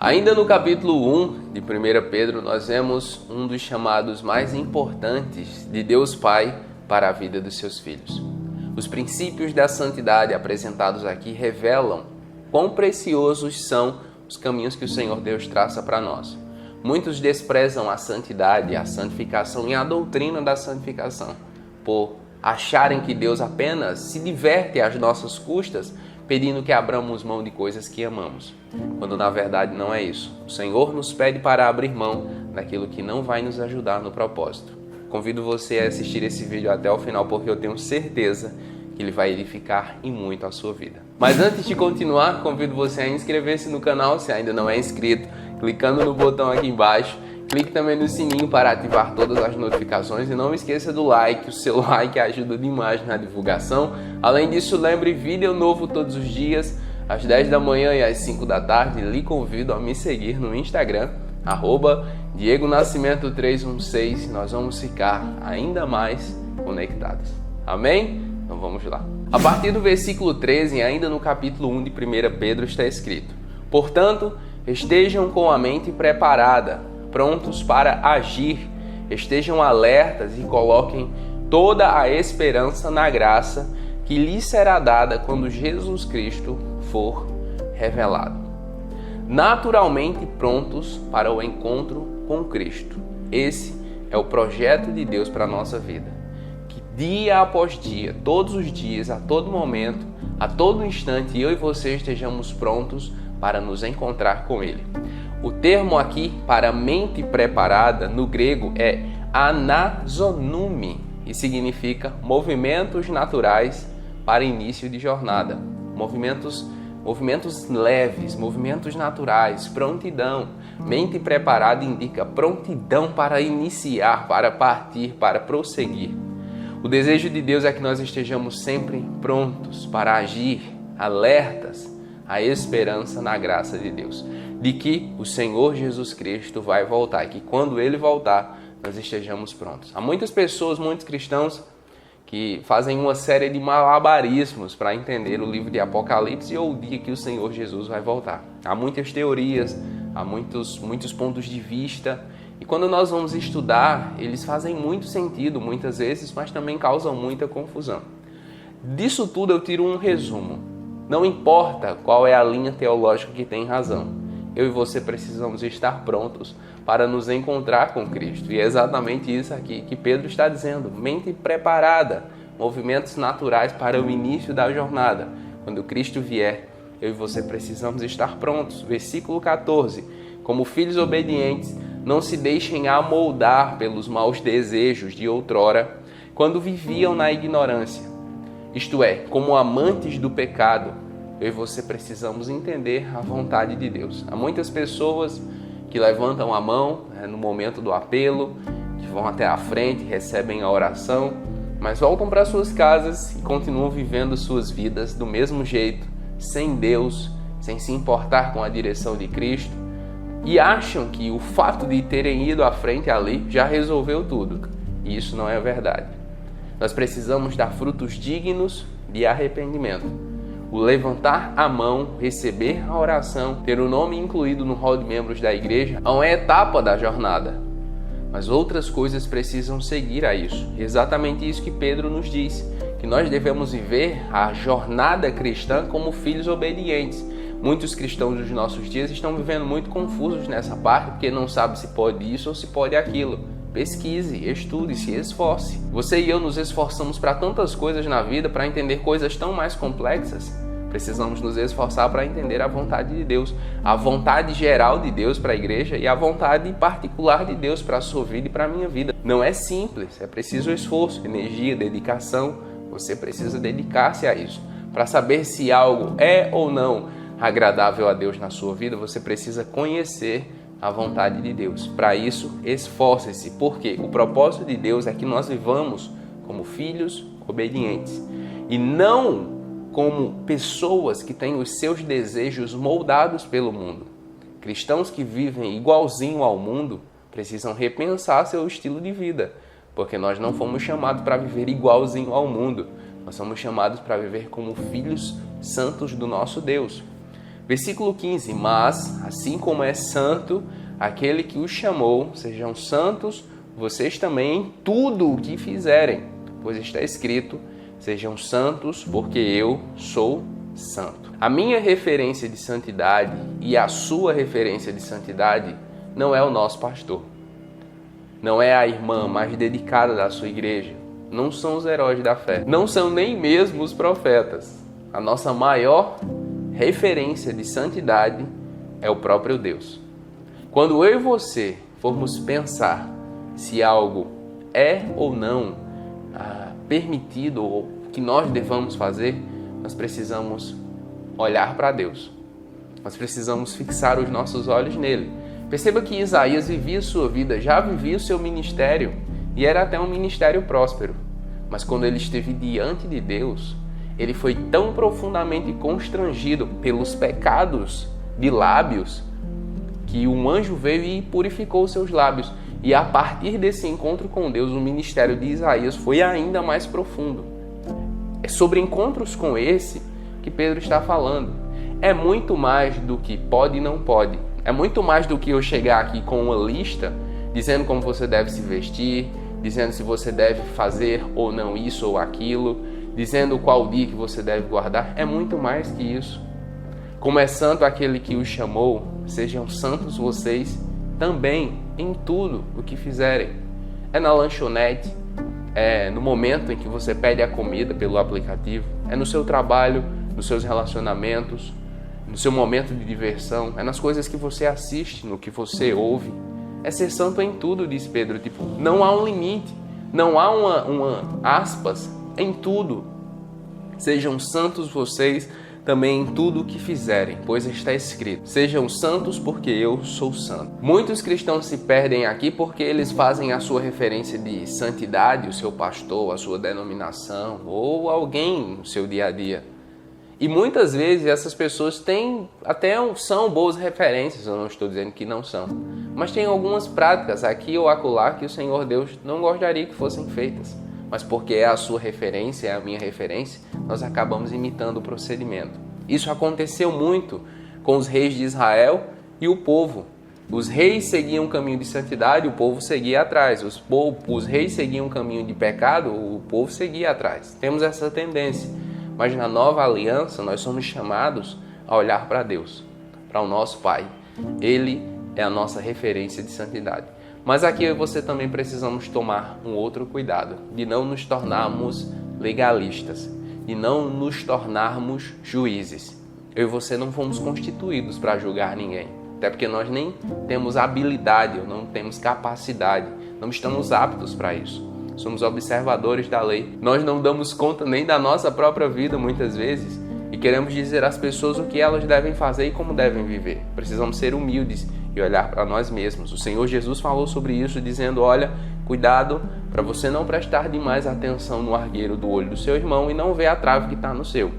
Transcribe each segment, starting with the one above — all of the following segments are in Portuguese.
Ainda no capítulo 1 de 1 Pedro, nós vemos um dos chamados mais importantes de Deus Pai para a vida dos seus filhos. Os princípios da santidade apresentados aqui revelam quão preciosos são os caminhos que o Senhor Deus traça para nós. Muitos desprezam a santidade, a santificação e a doutrina da santificação, por acharem que Deus apenas se diverte às nossas custas, pedindo que abramos mão de coisas que amamos, quando na verdade não é isso. O Senhor nos pede para abrir mão daquilo que não vai nos ajudar no propósito. Convido você a assistir esse vídeo até o final, porque eu tenho certeza que ele vai edificar e muito a sua vida. Mas antes de continuar, convido você a inscrever-se no canal se ainda não é inscrito, clicando no botão aqui embaixo. Clique também no sininho para ativar todas as notificações e não esqueça do like, o seu like ajuda demais na divulgação. Além disso, lembre, vídeo novo todos os dias, às 10 da manhã e às 5 da tarde. Lhe convido a me seguir no Instagram, @DiegoNascimento316. Nós vamos ficar ainda mais conectados. Amém? Então vamos lá. A partir do versículo 13, ainda no capítulo 1 de 1 Pedro, está escrito: Portanto, estejam com a mente preparada, prontos para agir, estejam alertas e coloquem toda a esperança na graça que lhes será dada quando Jesus Cristo for revelado. Naturalmente prontos para o encontro com Cristo. Esse é o projeto de Deus para a nossa vida. Que dia após dia, todos os dias, a todo momento, a todo instante, eu e você estejamos prontos para nos encontrar com Ele. O termo aqui para mente preparada no grego é anazonumi e significa movimentos naturais para início de jornada. Movimentos leves, movimentos naturais, prontidão. Mente preparada indica prontidão para iniciar, para partir, para prosseguir. O desejo de Deus é que nós estejamos sempre prontos para agir, alertas, a esperança na graça de Deus, de que o Senhor Jesus Cristo vai voltar, e que quando Ele voltar, nós estejamos prontos. Há muitas pessoas, muitos cristãos, que fazem uma série de malabarismos para entender o livro de Apocalipse ou o dia que o Senhor Jesus vai voltar. Há muitas teorias, há muitos pontos de vista, e quando nós vamos estudar, eles fazem muito sentido muitas vezes, mas também causam muita confusão. Disso tudo eu tiro um resumo. Não importa qual é a linha teológica que tem razão, eu e você precisamos estar prontos para nos encontrar com Cristo. E é exatamente isso aqui que Pedro está dizendo. Mente preparada, movimentos naturais para o início da jornada. Quando Cristo vier, eu e você precisamos estar prontos. Versículo 14. Como filhos obedientes, não se deixem amoldar pelos maus desejos de outrora, quando viviam na ignorância. Isto é, como amantes do pecado, eu e você precisamos entender a vontade de Deus. Há muitas pessoas que levantam a mão no momento do apelo, que vão até a frente, recebem a oração, mas voltam para suas casas e continuam vivendo suas vidas do mesmo jeito, sem Deus, sem se importar com a direção de Cristo, e acham que o fato de terem ido à frente ali já resolveu tudo. E isso não é verdade. Nós precisamos dar frutos dignos de arrependimento. O levantar a mão, receber a oração, ter o nome incluído no hall de membros da igreja, é uma etapa da jornada. Mas outras coisas precisam seguir a isso. Exatamente isso que Pedro nos diz, que nós devemos viver a jornada cristã como filhos obedientes. Muitos cristãos dos nossos dias estão vivendo muito confusos nessa parte, porque não sabem se pode isso ou se pode aquilo. Pesquise, estude, se esforce. Você e eu nos esforçamos para tantas coisas na vida, para entender coisas tão mais complexas. Precisamos nos esforçar para entender a vontade de Deus, a vontade geral de Deus para a igreja e a vontade particular de Deus para a sua vida e para a minha vida. Não é simples, é preciso esforço, energia, dedicação. Você precisa dedicar-se a isso. Para saber se algo é ou não agradável a Deus na sua vida, você precisa conhecer a vontade de Deus. Para isso, esforce-se, porque o propósito de Deus é que nós vivamos como filhos obedientes e não como pessoas que têm os seus desejos moldados pelo mundo. Cristãos que vivem igualzinho ao mundo precisam repensar seu estilo de vida, porque nós não fomos chamados para viver igualzinho ao mundo. Nós somos chamados para viver como filhos santos do nosso Deus. Versículo 15, mas, assim como é santo aquele que os chamou, sejam santos vocês também em tudo o que fizerem, pois está escrito, sejam santos porque eu sou santo. A minha referência de santidade e a sua referência de santidade não é o nosso pastor, não é a irmã mais dedicada da sua igreja, não são os heróis da fé, não são nem mesmo os profetas. A nossa maior referência de santidade é o próprio Deus. Quando eu e você formos pensar se algo é ou não permitido ou que nós devamos fazer, nós precisamos olhar para Deus. Nós precisamos fixar os nossos olhos nele. Perceba que Isaías vivia sua vida, já vivia o seu ministério e era até um ministério próspero. Mas quando ele esteve diante de Deus, ele foi tão profundamente constrangido pelos pecados de lábios que um anjo veio e purificou seus lábios. E a partir desse encontro com Deus, o ministério de Isaías foi ainda mais profundo. É sobre encontros com esse que Pedro está falando. É muito mais do que pode e não pode. É muito mais do que eu chegar aqui com uma lista dizendo como você deve se vestir, dizendo se você deve fazer ou não isso ou aquilo, dizendo qual dia que você deve guardar. É muito mais que isso. Como é santo aquele que os chamou, sejam santos vocês também em tudo o que fizerem. É na lanchonete, é no momento em que você pede a comida pelo aplicativo, é no seu trabalho, nos seus relacionamentos, no seu momento de diversão, é nas coisas que você assiste, no que você ouve. É ser santo em tudo, diz Pedro. Não há um limite, não há uma aspas em tudo. Sejam santos vocês também em tudo o que fizerem, pois está escrito, sejam santos porque eu sou santo. Muitos cristãos se perdem aqui porque eles fazem a sua referência de santidade, o seu pastor, a sua denominação ou alguém no seu dia a dia. E muitas vezes essas pessoas são boas referências, eu não estou dizendo que não são, mas tem algumas práticas aqui ou acolá que o Senhor Deus não gostaria que fossem feitas. Mas porque é a sua referência, é a minha referência, nós acabamos imitando o procedimento. Isso aconteceu muito com os reis de Israel e o povo. Os reis seguiam um caminho de santidade, o povo seguia atrás. Os reis seguiam um caminho de pecado, o povo seguia atrás. Temos essa tendência. Mas na nova aliança, nós somos chamados a olhar para Deus, para o nosso Pai. Ele é a nossa referência de santidade. Mas aqui eu e você também precisamos tomar um outro cuidado, de não nos tornarmos legalistas, de não nos tornarmos juízes. Eu e você não fomos constituídos para julgar ninguém, até porque nós nem temos habilidade, ou não temos capacidade, não estamos aptos para isso. Somos observadores da lei. Nós não damos conta nem da nossa própria vida muitas vezes e queremos dizer às pessoas o que elas devem fazer e como devem viver. Precisamos ser humildes e olhar para nós mesmos. O Senhor Jesus falou sobre isso dizendo, olha, cuidado para você não prestar demais atenção no argueiro do olho do seu irmão e não ver a trave que está no seu.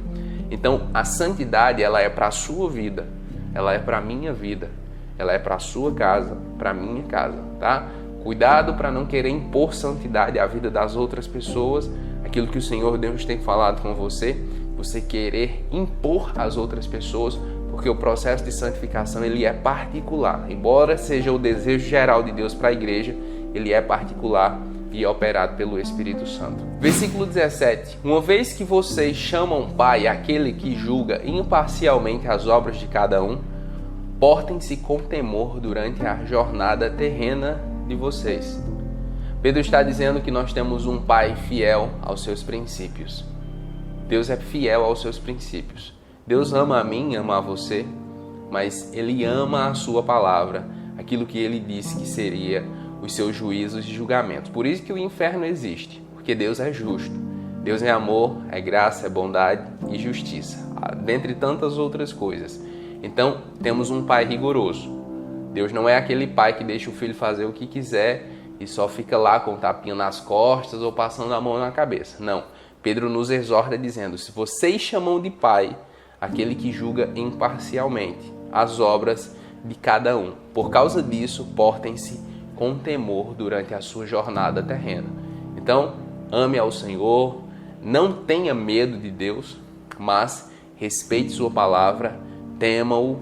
Então, a santidade, ela é para a sua vida, ela é para a minha vida, ela é para a sua casa, para a minha casa, tá? Cuidado para não querer impor santidade à vida das outras pessoas, aquilo que o Senhor Deus tem falado com você querer impor às outras pessoas, porque o processo de santificação ele é particular. Embora seja o desejo geral de Deus para a igreja, ele é particular e é operado pelo Espírito Santo. Versículo 17. Uma vez que vocês chamam Pai aquele que julga imparcialmente as obras de cada um, portem-se com temor durante a jornada terrena de vocês. Pedro está dizendo que nós temos um Pai fiel aos seus princípios. Deus é fiel aos seus princípios. Deus ama a mim, ama a você, mas Ele ama a sua palavra, aquilo que Ele disse que seria os seus juízos e julgamentos. Por isso que o inferno existe, porque Deus é justo. Deus é amor, é graça, é bondade e justiça, dentre tantas outras coisas. Então, temos um Pai rigoroso. Deus não é aquele pai que deixa o filho fazer o que quiser e só fica lá com o tapinha nas costas ou passando a mão na cabeça. Não. Pedro nos exorta dizendo, se vocês chamam de Pai aquele que julga imparcialmente as obras de cada um, por causa disso, portem-se com temor durante a sua jornada terrena. Então, ame ao Senhor, não tenha medo de Deus, mas respeite sua palavra, tema-o,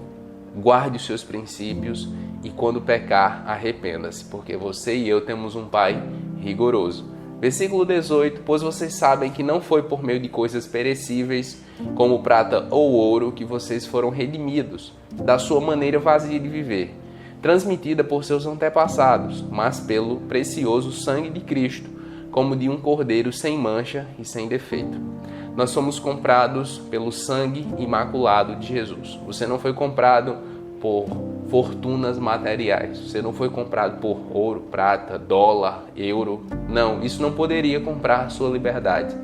guarde os seus princípios e quando pecar, arrependa-se, porque você e eu temos um Pai rigoroso. Versículo 18, pois vocês sabem que não foi por meio de coisas perecíveis, como prata ou ouro, que vocês foram redimidos da sua maneira vazia de viver, transmitida por seus antepassados, mas pelo precioso sangue de Cristo, como de um cordeiro sem mancha e sem defeito. Nós somos comprados pelo sangue imaculado de Jesus. Você não foi comprado por fortunas materiais. Você não foi comprado por ouro, prata, dólar, euro. Não, isso não poderia comprar a sua liberdade.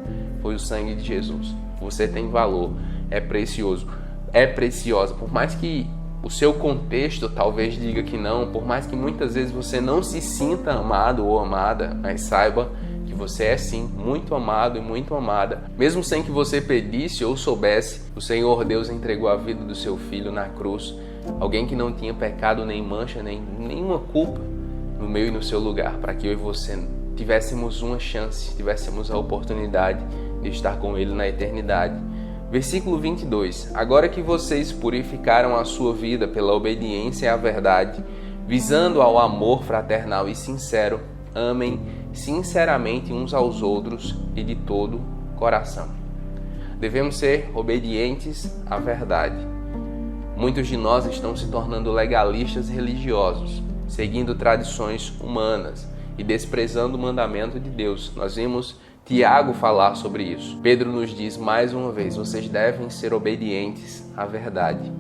Foi o sangue de Jesus. Você tem valor, é precioso, é preciosa. Por mais que o seu contexto talvez diga que não, por mais que muitas vezes você não se sinta amado ou amada, mas saiba que você é sim muito amado e muito amada. Mesmo sem que você pedisse ou soubesse, o Senhor Deus entregou a vida do seu filho na cruz. Alguém que não tinha pecado, nem mancha, nem nenhuma culpa no meu e no seu lugar, para que eu e você tivéssemos uma chance, tivéssemos a oportunidade de estar com Ele na eternidade. Versículo 22. Agora que vocês purificaram a sua vida pela obediência à verdade, visando ao amor fraternal e sincero, amem sinceramente uns aos outros e de todo coração. Devemos ser obedientes à verdade. Muitos de nós estão se tornando legalistas religiosos, seguindo tradições humanas e desprezando o mandamento de Deus. Nós vimos Tiago falar sobre isso. Pedro nos diz mais uma vez, vocês devem ser obedientes à verdade.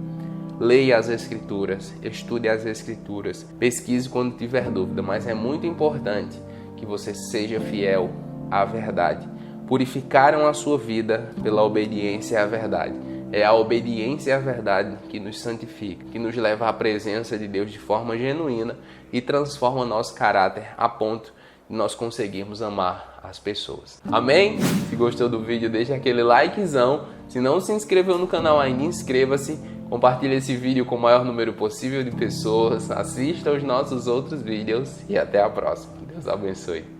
Leia as Escrituras, estude as Escrituras, pesquise quando tiver dúvida, mas é muito importante que você seja fiel à verdade. Purificaram a sua vida pela obediência à verdade. É a obediência à verdade que nos santifica, que nos leva à presença de Deus de forma genuína e transforma nosso caráter a ponto de nós conseguirmos amar as pessoas. Amém? Se gostou do vídeo, deixa aquele likezão. Se não se inscreveu no canal ainda, inscreva-se. Compartilhe esse vídeo com o maior número possível de pessoas. Assista aos nossos outros vídeos e até a próxima. Deus abençoe.